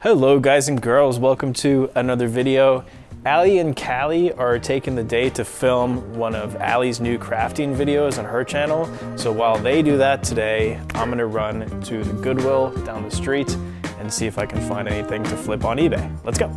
Hello guys and girls, welcome to another video. Allie and Callie are taking the day to film one of Allie's new crafting videos on her channel. So while they do that today, I'm gonna run to the Goodwill down the street and see if I can find anything to flip on eBay. Let's go.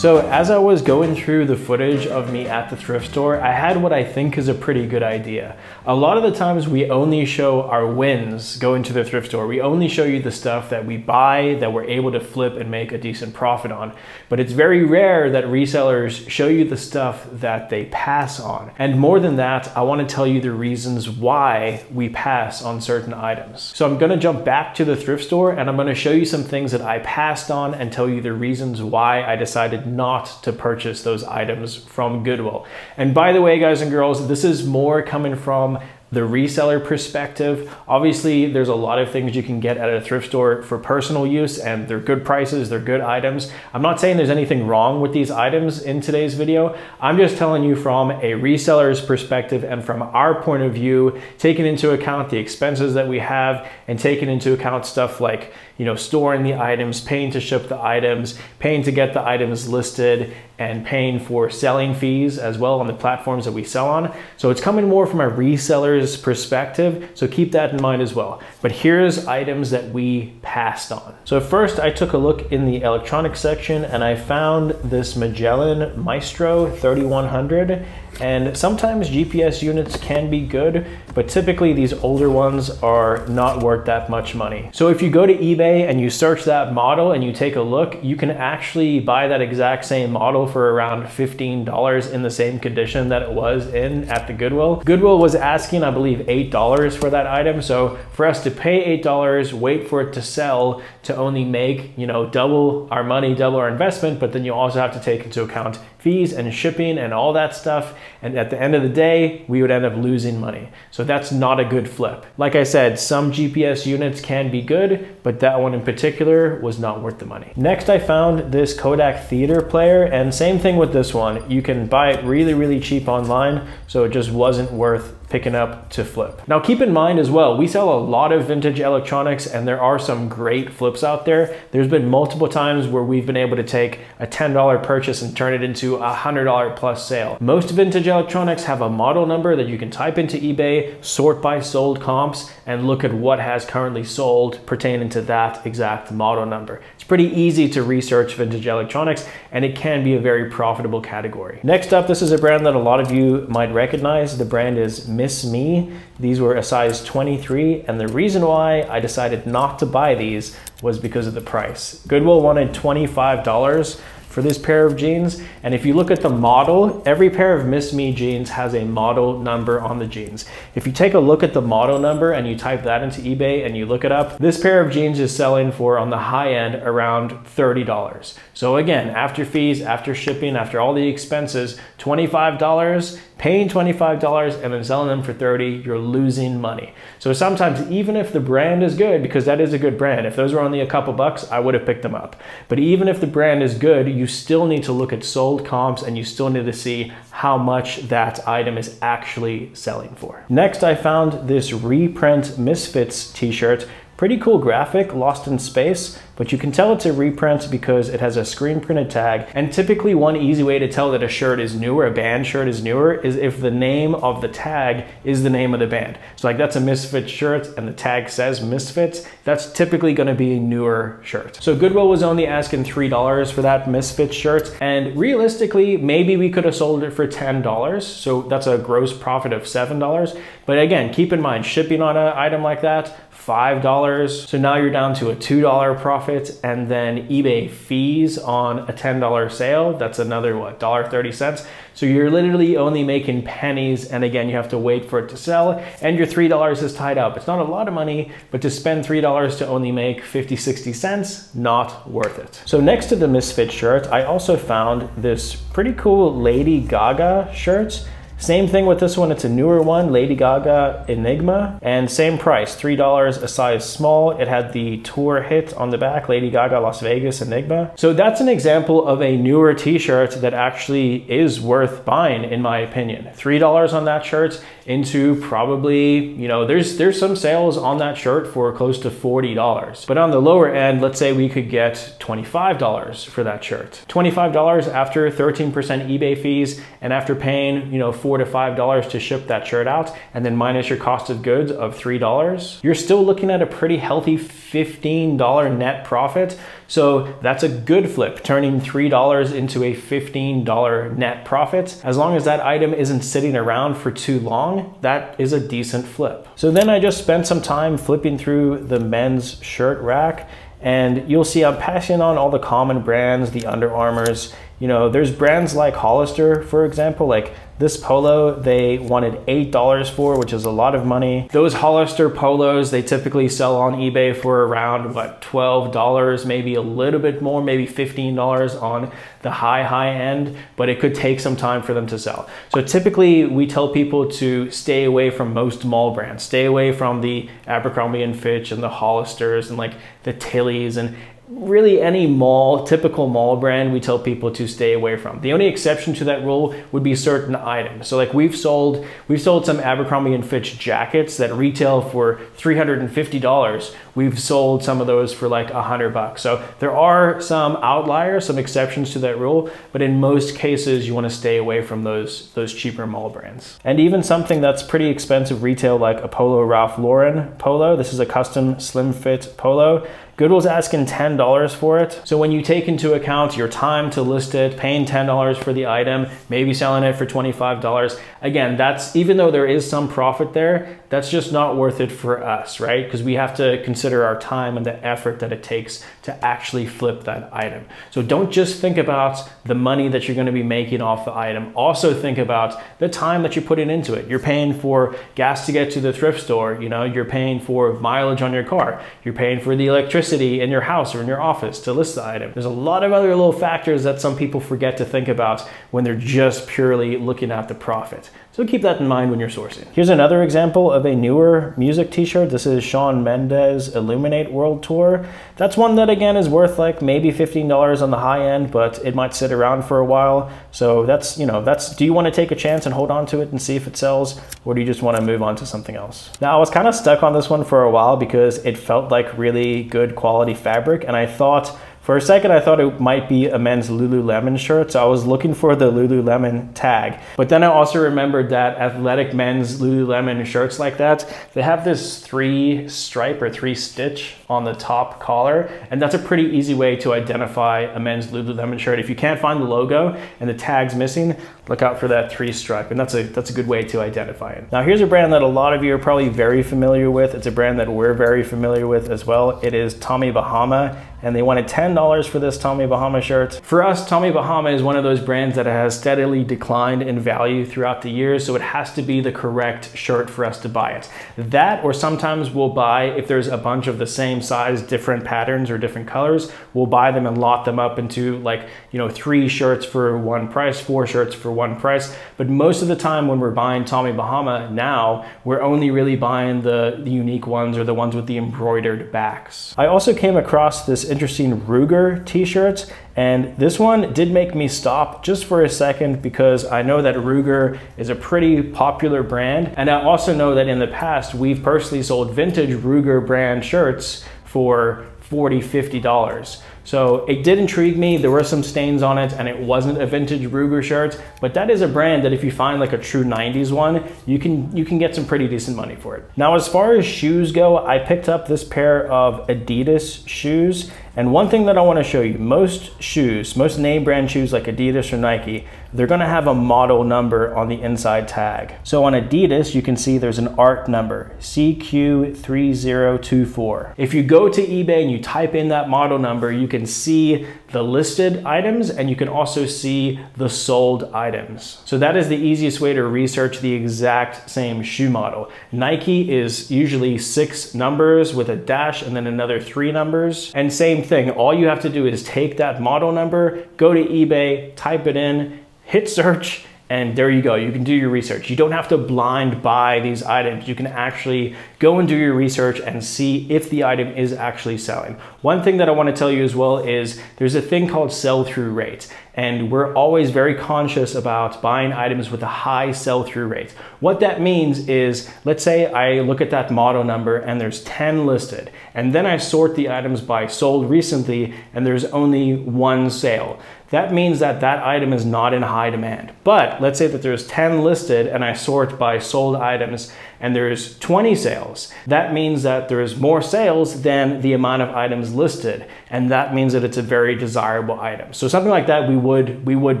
So as I was going through the footage of me at the thrift store, I had what I think is a pretty good idea. A lot of the times we only show our wins going to the thrift store. We only show you the stuff that we buy, that we're able to flip and make a decent profit on. But it's very rare that resellers show you the stuff that they pass on. And more than that, I want to tell you the reasons why we pass on certain items. So I'm going to jump back to the thrift store and I'm going to show you some things that I passed on and tell you the reasons why I decided not to purchase those items from Goodwill. And by the way, guys and girls, this is more coming from the reseller perspective. Obviously, there's a lot of things you can get at a thrift store for personal use and they're good prices, they're good items. I'm not saying there's anything wrong with these items in today's video. I'm just telling you from a reseller's perspective and from our point of view, taking into account the expenses that we have and taking into account stuff like, you know, storing the items, paying to ship the items, paying to get the items listed, and paying for selling fees as well on the platforms that we sell on. So it's coming more from a reseller's perspective, so keep that in mind as well. But here's items that we passed on. So first I took a look in the electronics section and I found this Magellan Maestro 3100. And sometimes GPS units can be good, but typically these older ones are not worth that much money. So if you go to eBay and you search that model and you take a look, you can actually buy that exact same model for around $15 in the same condition that it was in at the Goodwill. Goodwill was asking, I believe, $8 for that item. So for us to pay $8, wait for it to sell, to only make, you know, double our money, double our investment, but then you also have to take into account fees and shipping and all that stuff. And at the end of the day, we would end up losing money. So that's not a good flip. Like I said, some GPS units can be good, but that one in particular was not worth the money. Next, I found this Kodak theater player, and same thing with this one. You can buy it really, really cheap online, so it just wasn't worth picking up to flip. Now keep in mind as well, we sell a lot of vintage electronics and there are some great flips out there. There's been multiple times where we've been able to take a $10 purchase and turn it into a $100 plus sale. Most vintage electronics have a model number that you can type into eBay, sort by sold comps, and look at what has currently sold pertaining to that exact model number. It's pretty easy to research vintage electronics and it can be a very profitable category. Next up, this is a brand that a lot of you might recognize. The brand is Miss Me. These were a size 23, and the reason why I decided not to buy these was because of the price. Goodwill wanted $25 for this pair of jeans, and if you look at the model, every pair of Miss Me jeans has a model number on the jeans. If you take a look at the model number and you type that into eBay and you look it up, this pair of jeans is selling for, on the high end, around $30. So again, after fees, after shipping, after all the expenses, $25, paying $25 and then selling them for $30, you're losing money. So sometimes even if the brand is good, because that is a good brand, if those were only a couple bucks, I would have picked them up. But even if the brand is good, you still need to look at sold comps and you still need to see how much that item is actually selling for. Next, I found this reprint Misfits t-shirt. Pretty cool graphic, lost in space, but you can tell it's a reprint because it has a screen printed tag. And typically one easy way to tell that a shirt is newer, a band shirt is newer, is if the name of the tag is the name of the band. So like that's a Misfits shirt and the tag says Misfits, that's typically gonna be a newer shirt. So Goodwill was only asking $3 for that Misfits shirt. And realistically, maybe we could have sold it for $10. So that's a gross profit of $7. But again, keep in mind, shipping on an item like that, $5. So now you're down to a $2 profit, and then eBay fees on a $10 sale, that's another what, $1.30. So you're literally only making pennies, and again, you have to wait for it to sell, and your $3 is tied up. It's not a lot of money, but to spend $3 to only make 50, 60 cents, not worth it. So next to the Misfit shirt, I also found this pretty cool Lady Gaga shirt. Same thing with this one, it's a newer one, Lady Gaga Enigma, and same price, $3, a size small. It had the tour hit on the back, Lady Gaga Las Vegas Enigma. So that's an example of a newer t-shirt that actually is worth buying, in my opinion. $3 on that shirt into probably, you know, there's some sales on that shirt for close to $40. But on the lower end, let's say we could get $25 for that shirt. $25 after 13% eBay fees and after paying, you know, $4 to $5 to ship that shirt out, and then minus your cost of goods of $3, you're still looking at a pretty healthy $15 net profit. So that's a good flip, turning $3 into a $15 net profit. As long as that item isn't sitting around for too long, that is a decent flip. So then I just spent some time flipping through the men's shirt rack, and you'll see I'm passing on all the common brands, the Under Armours. You know, there's brands like Hollister, for example, like this polo, they wanted $8 for, which is a lot of money. Those Hollister polos, they typically sell on eBay for around, what, $12, maybe a little bit more, maybe $15 on the high end, but it could take some time for them to sell. So typically we tell people to stay away from most mall brands, stay away from the Abercrombie & Fitch and the Hollisters and like the Tillys and really any mall, typical mall brand, we tell people to stay away from. The only exception to that rule would be certain items. So like we've sold some Abercrombie & Fitch jackets that retail for $350. We've sold some of those for like $100. So there are some outliers, some exceptions to that rule, but in most cases you want to stay away from those cheaper mall brands. And even something that's pretty expensive retail like a Polo Ralph Lauren polo. This is a custom slim fit polo. Goodwill's asking $10 for it. So when you take into account your time to list it, paying $10 for the item, maybe selling it for $25, again, that's, even though there is some profit there, that's just not worth it for us, right? Because we have to consider our time and the effort that it takes to actually flip that item. So don't just think about the money that you're gonna be making off the item. Also think about the time that you're putting into it. You're paying for gas to get to the thrift store, you know, you're paying for mileage on your car, you're paying for the electricity in your house or in your office to list the item. There's a lot of other little factors that some people forget to think about when they're just purely looking at the profit. So keep that in mind when you're sourcing. Here's another example of a newer music t-shirt. This is Shawn Mendes Illuminate World Tour. That's one that again is worth like maybe $15 on the high end, but it might sit around for a while. So that's, you know, do you want to take a chance and hold on to it and see if it sells, or do you just want to move on to something else? Now I was kind of stuck on this one for a while because it felt like really good quality fabric, and I thought, for a second, I thought it might be a men's Lululemon shirt, so I was looking for the Lululemon tag. But then I also remembered that athletic men's Lululemon shirts like that, they have this 3-stripe or 3-stitch on the top collar, and that's a pretty easy way to identify a men's Lululemon shirt. If you can't find the logo and the tag's missing, look out for that 3-stripe, and that's a good way to identify it. Now here's a brand that a lot of you are probably very familiar with. It's a brand that we're very familiar with as well. It is Tommy Bahama, and they wanted $10 for this Tommy Bahama shirt. For us, Tommy Bahama is one of those brands that has steadily declined in value throughout the years, so it has to be the correct shirt for us to buy it. That, or sometimes we'll buy, if there's a bunch of the same size, different patterns or different colors, we'll buy them and lot them up into like, you know, 3 shirts for one price, 4 shirts for one price. But most of the time when we're buying Tommy Bahama now, we're only really buying the unique ones or the ones with the embroidered backs. I also came across this interesting Ruger t-shirt, and this one did make me stop just for a second because I know that Ruger is a pretty popular brand, and I also know that in the past we've personally sold vintage Ruger brand shirts for $40, $50. So it did intrigue me. There were some stains on it and it wasn't a vintage Ruger shirt, but that is a brand that if you find like a true 90s one, you can get some pretty decent money for it. Now, as far as shoes go, I picked up this pair of Adidas shoes. And one thing that I want to show you, most shoes, most name brand shoes like Adidas or Nike, they're going to have a model number on the inside tag. So on Adidas, you can see there's an ART number, CQ3024. If you go to eBay and you type in that model number, you can see the listed items and you can also see the sold items. So that is the easiest way to research the exact same shoe model. Nike is usually 6 numbers with a dash and then another 3 numbers. And same thing, all you have to do is take that model number, go to eBay, type it in, hit search, And there you go, you can do your research. You don't have to blind buy these items. You can actually go and do your research and see if the item is actually selling. One thing that I want to tell you as well is there's a thing called sell-through rate. And we're always very conscious about buying items with a high sell-through rate. What that means is, let's say I look at that model number and there's 10 listed, and then I sort the items by sold recently and there's only 1 sale. That means that that item is not in high demand. But let's say that there's 10 listed and I sort by sold items and there's 20 sales. That means that there's more sales than the amount of items listed. And that means that it's a very desirable item. So something like that we would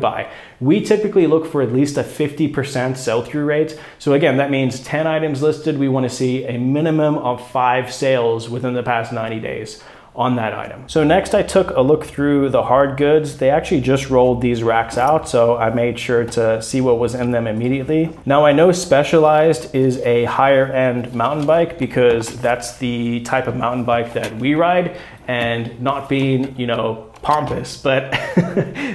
buy. We typically look for at least a 50% sell-through rate. So again, that means 10 items listed. We want to see a minimum of 5 sales within the past 90 days on that item. So next I took a look through the hard goods. They actually just rolled these racks out, so I made sure to see what was in them immediately. Now I know Specialized is a higher end mountain bike because that's the type of mountain bike that we ride, and not being, you know, pompous, but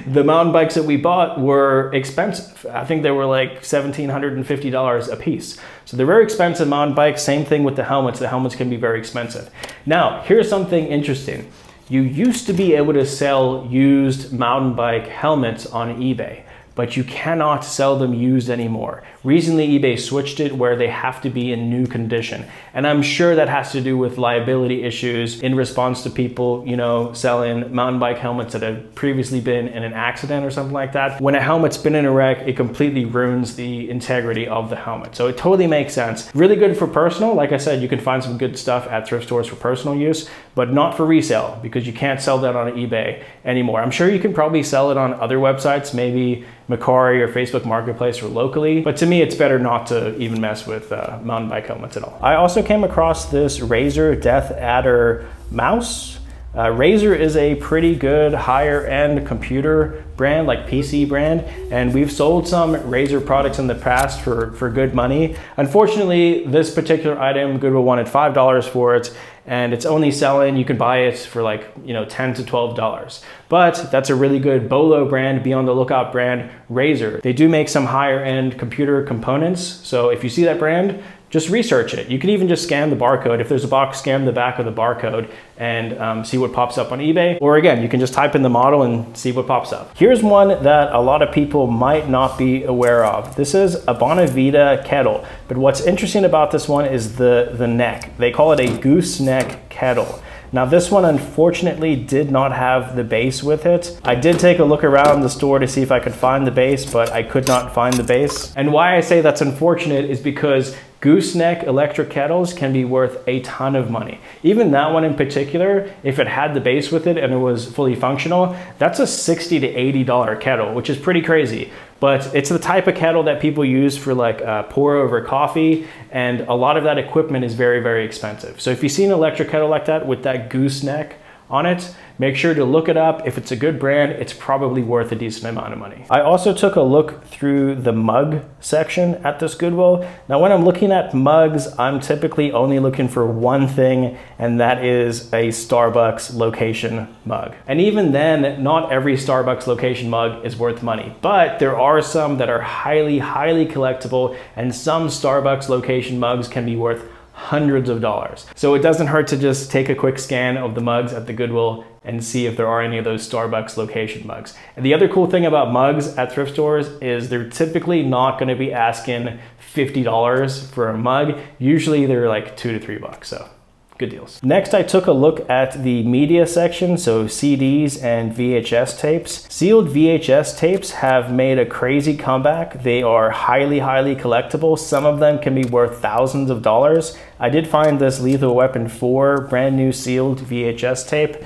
the mountain bikes that we bought were expensive. I think they were like $1,750 a piece. So they're very expensive mountain bikes. Same thing with the helmets. The helmets can be very expensive. Now, here's something interesting. You used to be able to sell used mountain bike helmets on eBay, but you cannot sell them used anymore. Recently, eBay switched it where they have to be in new condition. And I'm sure that has to do with liability issues in response to people, you know, selling mountain bike helmets that have previously been in an accident or something like that. When a helmet's been in a wreck, it completely ruins the integrity of the helmet. So it totally makes sense. Really good for personal. Like I said, you can find some good stuff at thrift stores for personal use, but not for resale because you can't sell that on eBay anymore. I'm sure you can probably sell it on other websites, maybe Macari or Facebook Marketplace or locally, but to me it's better not to even mess with mountain bike helmets at all. I also came across this Razer Death Adder mouse. Razer is a pretty good higher end computer brand, like PC brand, and we've sold some Razer products in the past for good money. Unfortunately, this particular item, Goodwill wanted $5 for it, and it's only selling, you can buy it for like, you know, $10 to $12. But that's a really good Bolo brand, be on the lookout brand, Razer. They do make some higher end computer components, so if you see that brand, just research it. You can even just scan the barcode. If there's a box, scan the back of the barcode and see what pops up on eBay. Or again, you can just type in the model and see what pops up. Here's one that a lot of people might not be aware of. This is a Bonavita kettle. But what's interesting about this one is the neck. They call it a gooseneck kettle. Now this one unfortunately did not have the base with it. I did take a look around the store to see if I could find the base, but I could not find the base. And why I say that's unfortunate is because gooseneck electric kettles can be worth a ton of money. Even that one in particular, if it had the base with it and it was fully functional, that's a $60 to $80 kettle, which is pretty crazy. But it's the type of kettle that people use for like pour over coffee, and a lot of that equipment is very, very expensive. So if you see an electric kettle like that with that gooseneck on it, make sure to look it up. If it's a good brand, it's probably worth a decent amount of money. I also took a look through the mug section at this Goodwill. Now, when I'm looking at mugs, I'm typically only looking for one thing, and that is a Starbucks location mug. And even then, not every Starbucks location mug is worth money, but there are some that are highly, highly collectible, and some Starbucks location mugs can be worth hundreds of dollars. So it doesn't hurt to just take a quick scan of the mugs at the Goodwill and see if there are any of those Starbucks location mugs. And the other cool thing about mugs at thrift stores is they're typically not going to be asking $50 for a mug. Usually they're like $2 to $3, so good deals. Next, I took a look at the media section, so CDs and VHS tapes. Sealed VHS tapes have made a crazy comeback. They are highly, highly collectible. Some of them can be worth thousands of dollars. I did find this Lethal Weapon 4 brand new sealed VHS tape.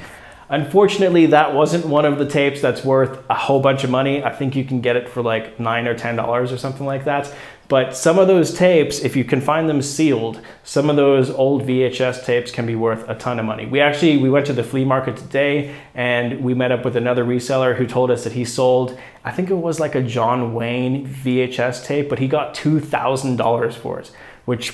Unfortunately, that wasn't one of the tapes that's worth a whole bunch of money. I think you can get it for like $9 or $10 or something like that. But some of those tapes, if you can find them sealed, some of those old VHS tapes can be worth a ton of money. We went to the flea market today and we met up with another reseller who told us that he sold, I think it was like a John Wayne VHS tape, but he got $2,000 for it, which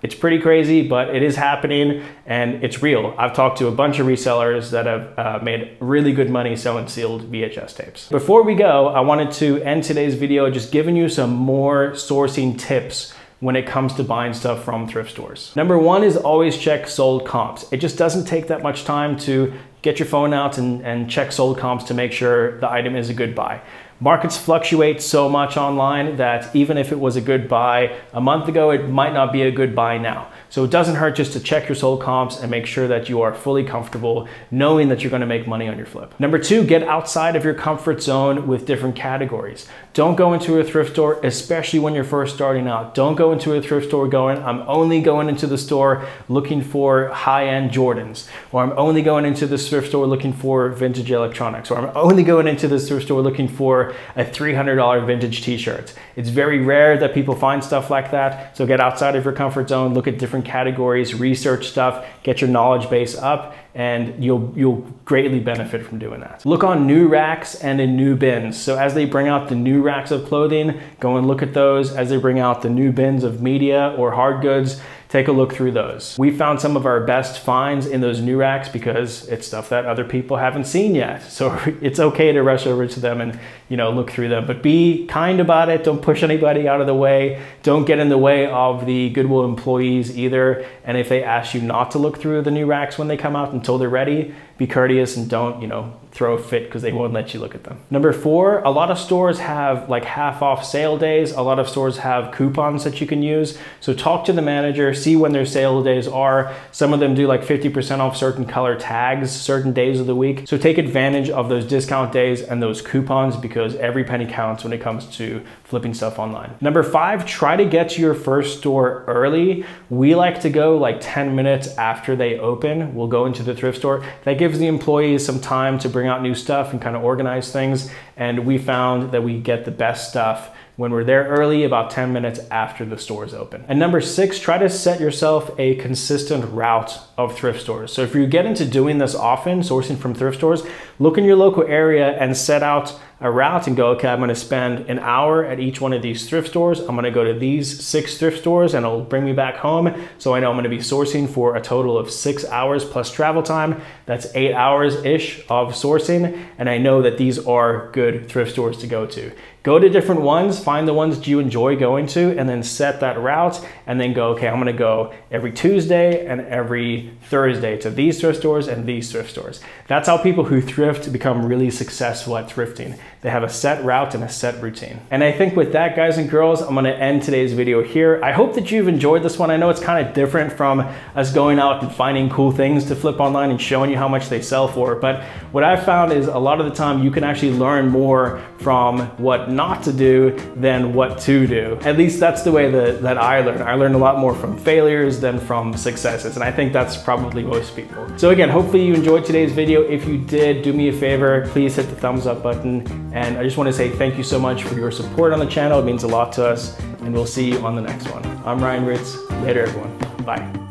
it's pretty crazy, but it is happening and it's real. I've talked to a bunch of resellers that have made really good money selling sealed VHS tapes. Before we go, I wanted to end today's video just giving you some more sourcing tips when it comes to buying stuff from thrift stores. Number one is always check sold comps. It just doesn't take that much time to get your phone out and check sold comps to make sure the item is a good buy. Markets fluctuate so much online that even if it was a good buy a month ago, it might not be a good buy now. So it doesn't hurt just to check your sold comps and make sure that you are fully comfortable knowing that you're going to make money on your flip. Number two, get outside of your comfort zone with different categories. Don't go into a thrift store, especially when you're first starting out. Don't go into a thrift store going, I'm only going into the store looking for high-end Jordans, or I'm only going into this thrift store looking for vintage electronics, or I'm only going into this thrift store looking for a $300 vintage t-shirt. It's very rare that people find stuff like that. So get outside of your comfort zone, look at different categories, research stuff, get your knowledge base up, and you'll greatly benefit from doing that. Look on new racks and in new bins. So as they bring out the new racks of clothing, go and look at those. As they bring out the new bins of media or hard goods, take a look through those. We found some of our best finds in those new racks because it's stuff that other people haven't seen yet. So it's okay to rush over to them and look through them, but be kind about it. Don't push anybody out of the way. Don't get in the way of the Goodwill employees either. And if they ask you not to look through the new racks when they come out until they're ready, be courteous and don't, throw a fit because they won't let you look at them. Number four, a lot of stores have like half off sale days. A lot of stores have coupons that you can use. So talk to the manager, see when their sale days are. Some of them do like 50% off certain color tags, certain days of the week. So take advantage of those discount days and those coupons because every penny counts when it comes to flipping stuff online. Number five, try to get to your first store early. We like to go like 10 minutes after they open. We'll go into the thrift store. That gives the employees some time to bring out new stuff and kind of organize things. And we found that we get the best stuff when we're there early, about 10 minutes after the stores open. And number six, try to set yourself a consistent route of thrift stores. So if you get into doing this often, sourcing from thrift stores, look in your local area and set out a route and go, okay, I'm gonna spend an hour at each one of these thrift stores. I'm gonna go to these 6 thrift stores and it'll bring me back home. So I know I'm gonna be sourcing for a total of 6 hours plus travel time. That's 8 hours-ish of sourcing. And I know that these are good thrift stores to go to. Go to different ones, find the ones that you enjoy going to, and then set that route, and then go, okay, I'm gonna go every Tuesday and every Thursday to these thrift stores and these thrift stores. That's how people who thrift become really successful at thrifting. They have a set route and a set routine. And I think with that, guys and girls, I'm gonna end today's video here. I hope that you've enjoyed this one. I know it's kind of different from us going out and finding cool things to flip online and showing you how much they sell for, but what I've found is a lot of the time you can actually learn more from what not to do than what to do. At least that's the way that I learn. I learn a lot more from failures than from successes, and I think that's probably most people. So again, hopefully you enjoyed today's video. If you did, do me a favor, please hit the thumbs up button. And I just want to say thank you so much for your support on the channel. It means a lot to us, and we'll see you on the next one. I'm Ralli Roots. Later, everyone. Bye.